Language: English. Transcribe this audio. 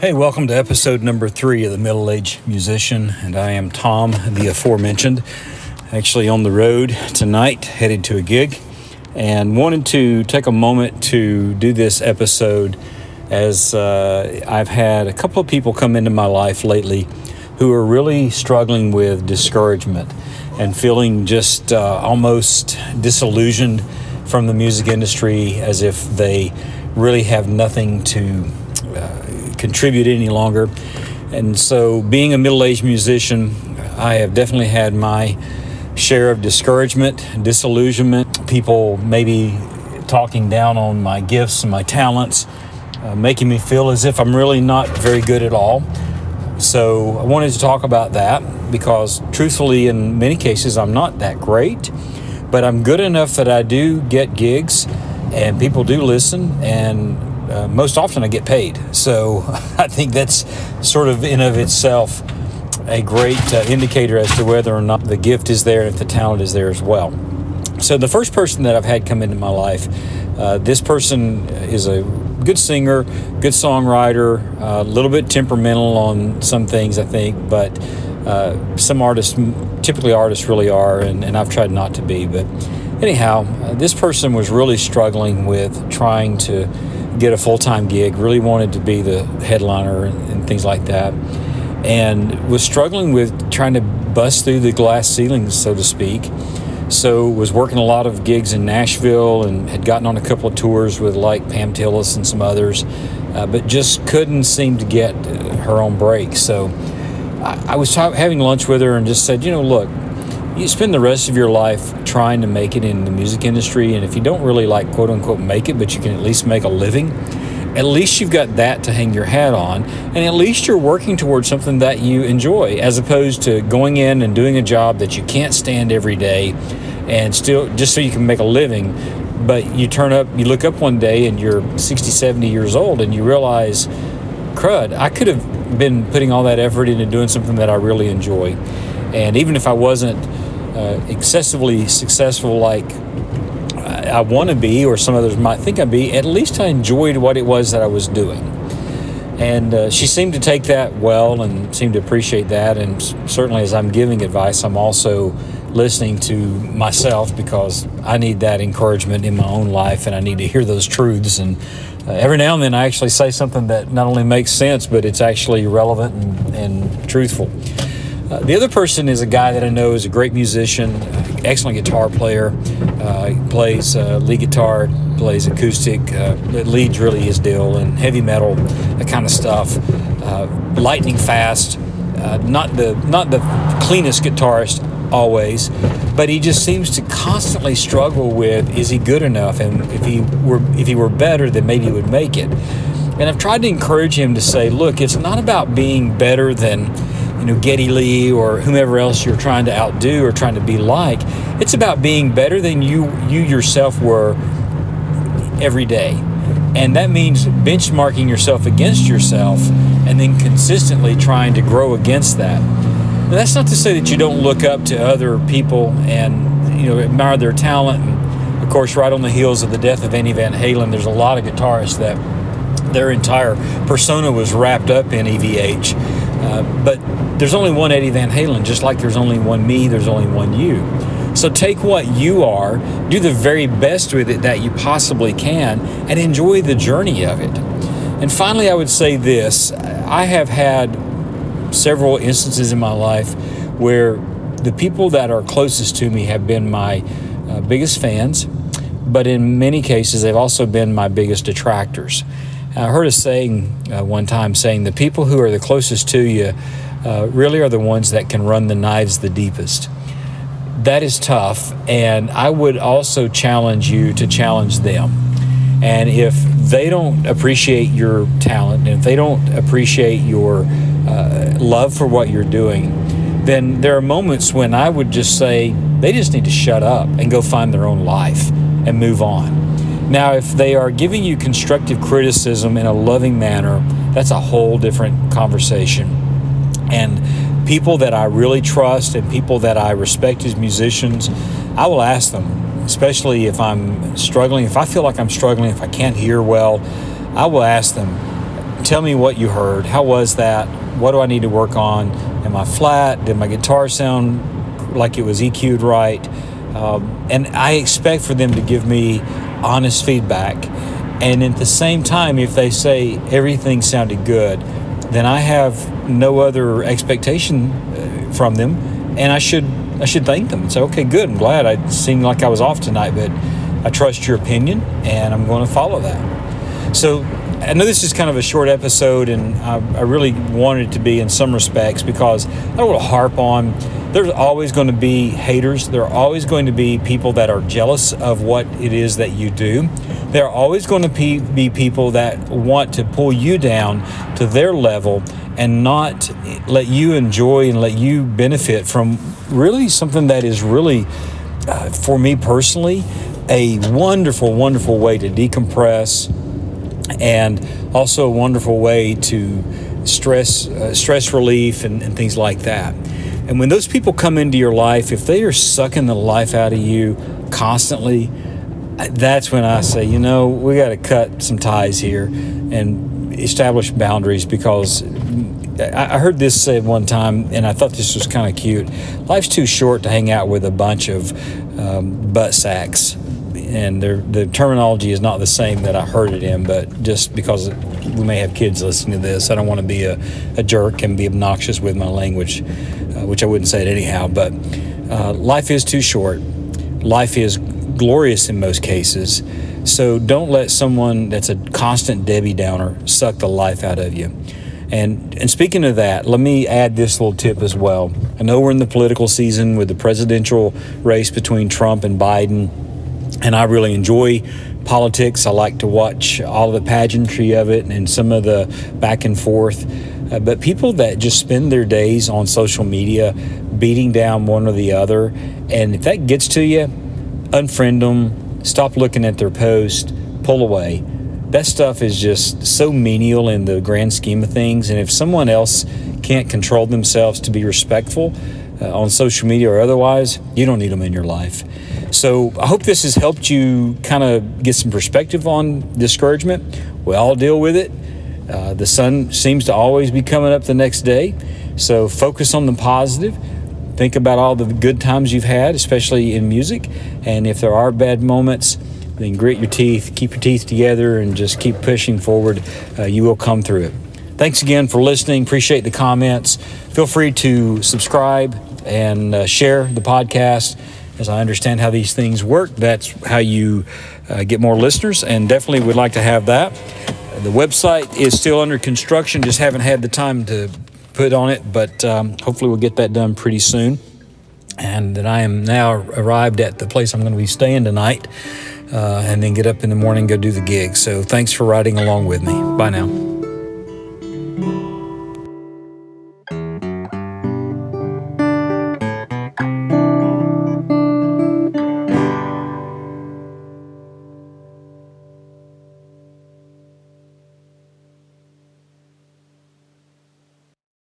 Hey, welcome to episode number 3 of The Middle-Aged Musician, and I am Tom, the aforementioned. Actually on the road tonight, headed to a gig, and wanted to take a moment to do this episode as I've had a couple of people come into my life lately who are really struggling with discouragement and feeling just almost disillusioned from the music industry, as if they really have nothing to contribute any longer. And so, being a middle-aged musician, I have definitely had my share of discouragement, disillusionment, people maybe talking down on my gifts and my talents, making me feel as if I'm really not very good at all. So I wanted to talk about that because, truthfully, in many cases I'm not that great, but I'm good enough that I do get gigs and people do listen, and most often I get paid. So I think that's sort of in of itself a great indicator as to whether or not the gift is there and if the talent is there as well. So the first person that I've had come into my life, this person is a good singer, good songwriter, a little bit temperamental on some things, I think, but some artists, typically artists really are, and I've tried not to be. But anyhow, this person was really struggling with trying to get a full-time gig, really wanted to be the headliner and things like that, and was struggling with trying to bust through the glass ceilings, so to speak. So was working a lot of gigs in Nashville and had gotten on a couple of tours with like Pam Tillis and some others, but just couldn't seem to get her own break. So I was having lunch with her and just said, look, you spend the rest of your life trying to make it in the music industry, and if you don't really like quote unquote make it, but you can at least make a living, at least you've got that to hang your hat on, and at least you're working towards something that you enjoy, as opposed to going in and doing a job that you can't stand every day and still just so you can make a living. But you look up one day and you're 60, 70 years old and you realize, crud, I could have been putting all that effort into doing something that I really enjoy. And even if I wasn't excessively successful like I want to be, or some others might think I'd be, at least I enjoyed what it was that I was doing. And she seemed to take that well and seemed to appreciate that. And certainly as I'm giving advice, I'm also listening to myself, because I need that encouragement in my own life and I need to hear those truths. And every now and then I actually say something that not only makes sense, but it's actually relevant and truthful. The other person is a guy that I know is a great musician, excellent guitar player. He plays lead guitar, plays acoustic, lead's really his deal, and heavy metal, that kind of stuff. Lightning fast, not the cleanest guitarist always, but he just seems to constantly struggle with, is he good enough? And if he were better, then maybe he would make it. And I've tried to encourage him to say, look, it's not about being better than Geddy Lee or whomever else you're trying to outdo or trying to be like. It's about being better than you yourself were every day. And that means benchmarking yourself against yourself and then consistently trying to grow against that. Now, that's not to say that you don't look up to other people and admire their talent. And of course, right on the heels of the death of Eddie Van Halen, there's a lot of guitarists that their entire persona was wrapped up in EVH. But there's only one Eddie Van Halen, just like there's only one me, there's only one you. So take what you are, do the very best with it that you possibly can, and enjoy the journey of it. And finally, I would say this. I have had several instances in my life where the people that are closest to me have been my biggest fans, but in many cases, they've also been my biggest detractors. I heard a saying one time saying the people who are the closest to you really are the ones that can run the knives the deepest. That is tough, and I would also challenge you to challenge them. And if they don't appreciate your talent, and if they don't appreciate your love for what you're doing, then there are moments when I would just say they just need to shut up and go find their own life and move on. Now, if they are giving you constructive criticism in a loving manner, that's a whole different conversation. And people that I really trust and people that I respect as musicians, I will ask them, especially if I'm struggling, if I feel like I'm struggling, if I can't hear well, I will ask them, tell me what you heard. How was that? What do I need to work on? Am I flat? Did my guitar sound like it was EQ'd right? And I expect for them to give me honest feedback. And at the same time, if they say everything sounded good, then I have no other expectation from them, and I should thank them and say, okay, good, I'm glad. I seemed like I was off tonight, but I trust your opinion, and I'm going to follow that. So I know this is kind of a short episode, and I really wanted it to be in some respects, because I don't want to harp on. There's always going to be haters. There are always going to be people that are jealous of what it is that you do. There are always going to be people that want to pull you down to their level and not let you enjoy and let you benefit from really something that is really, for me personally, a wonderful, wonderful way to decompress, and also a wonderful way to stress relief and things like that. And when those people come into your life, if they are sucking the life out of you constantly, that's when I say, we got to cut some ties here and establish boundaries, because I heard this said one time, and I thought this was kind of cute. Life's too short to hang out with a bunch of butt sacks. And the terminology is not the same that I heard it in, but just because we may have kids listening to this, I don't want to be a jerk and be obnoxious with my language, which I wouldn't say it anyhow. But life is too short. Life is glorious in most cases. So don't let someone that's a constant Debbie Downer suck the life out of you. And speaking of that, let me add this little tip as well. I know we're in the political season with the presidential race between Trump and Biden, and I really enjoy politics. I like to watch all the pageantry of it and some of the back and forth. But people that just spend their days on social media beating down one or the other, and if that gets to you, unfriend them, stop looking at their post, pull away. That stuff is just so menial in the grand scheme of things. And if someone else can't control themselves to be respectful on social media or otherwise, you don't need them in your life. So I hope this has helped you kind of get some perspective on discouragement. We all deal with it. The sun seems to always be coming up the next day. So focus on the positive. Think about all the good times you've had, especially in music. And if there are bad moments, then grit your teeth, keep your teeth together, and just keep pushing forward. You will come through it. Thanks again for listening. Appreciate the comments. Feel free to subscribe and share the podcast. As I understand how these things work, that's how you get more listeners, and definitely would like to have that. The website is still under construction, just haven't had the time to put on it, but hopefully we'll get that done pretty soon. And then I am now arrived at the place I'm going to be staying tonight, and then get up in the morning and go do the gig. So thanks for riding along with me. Bye now.